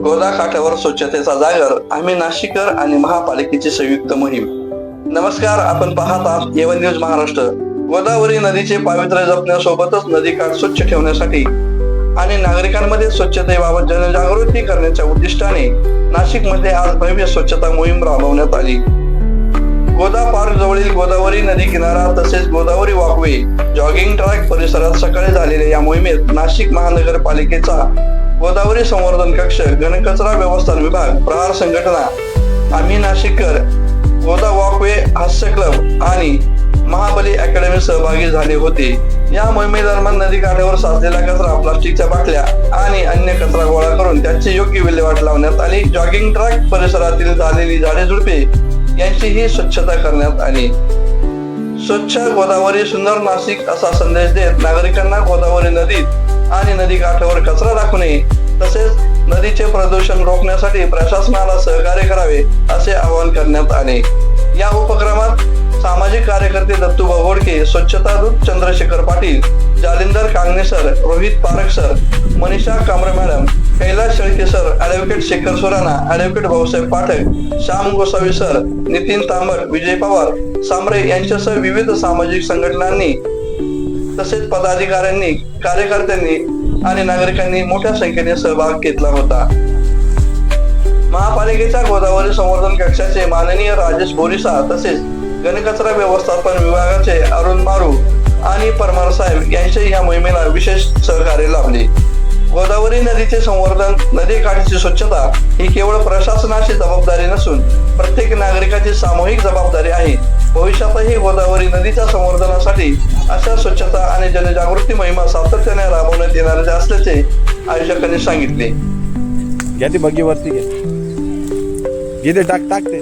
गोदा काठावर स्वच्छतेचा जागर, आम्ही नाशिककर आणि महापालिकेची संयुक्त मोहीम. नमस्कार, आपण पाहत आहात एवन न्यूज महाराष्ट्र. गोदावरी नदीचे पावित्र्य जपण्यासोबतच नदीकाठ स्वच्छ ठेवण्यासाठी आणि नागरिकांमध्ये स्वच्छतेबाबत जनजागृती करण्याच्या उद्दिष्टाने नाशिकमध्ये आज भव्य स्वच्छता मोहीम राबवण्यात आली. गोदा पार्क जवळील गोदावरी नदी किनारा तसेच गोदावरी वॉकवे, जॉगिंग ट्रॅक परिसरात सकाळी झालेल्या या मोहिमेत नाशिक महानगरपालिकेचा गोदावरी संवर्धन कक्ष, घनकचरा व्यवस्थापन विभाग, प्रहार संघटना, आम्ही नाशिककर, गोदा वॉकवे हास्य क्लब आणि महाबली अकॅडमी सहभागी झाले होते. या मोहिमेदरम्यान नदीकाठावर साचलेला कचरा, प्लास्टिकच्या बाटल्या आणि अन्य कचरा गोळा करून त्याची योग्य विल्हेवाट लावण्यात आली. जॉगिंग ट्रॅक परिसरातील झालेली झाडे झुडपे यांचीही स्वच्छता करण्यात आली. स्वच्छ गोदावरी सुंदर नाशिक असा संदेश देत नागरिकांना गोदावरी नदीत आणि नदीकाठावर कचरा टाकू नये तसेच नदीचे प्रदूषण रोखण्यासाठी प्रशासनाला सहकार्य करावे असे आवाहन करण्यात आले. या उपक्रमात सामाजिक कार्यकर्ते दत्तू भगोडके, स्वच्छता दूत Chandrashekhar Patil, Jalindar Kangane sir, Rohit Parakh sir, Manisha Kambare madam, Kailas Shelke sir, advocate Shekhar Surana, advocate Bhausaheb Pathak, Shyam Gosavi sir, Nitin Tambat, Vijay Pawar, Sambare यांच्यासह विविध सामाजिक संघटनांनी तसेच पदाधिकाऱ्यांनी, कार्यकर्त्यांनी आणि नागरिकांनी मोठ्या संख्येने सहभाग घेतला होता. महापालिकेच्या गोदावरी संवर्धन कक्षाचे माननीय राजेश बोरिसा तसेच घनकचरा व्यवस्थापन विभागाचे अरुण मारू आणि परमार साहेब यांचे या मोहिमेला विशेष सहकार्य लाभले. गोदावरी नदीचे संवर्धन, नदीकाठची स्वच्छता ही केवळ प्रशासनाची जबाबदारी नसून प्रत्येक नागरिकाची सामूहिक जबाबदारी आहे. भविष्यातही गोदावरी नदीच्या संवर्धनासाठी अशा स्वच्छता आणि जनजागृती मोहिमा सातत्याने राबवण्यात येणार असल्याचे आयोजकांनी सांगितले. घ्या ती बग्गीवरती घ्या, टाकते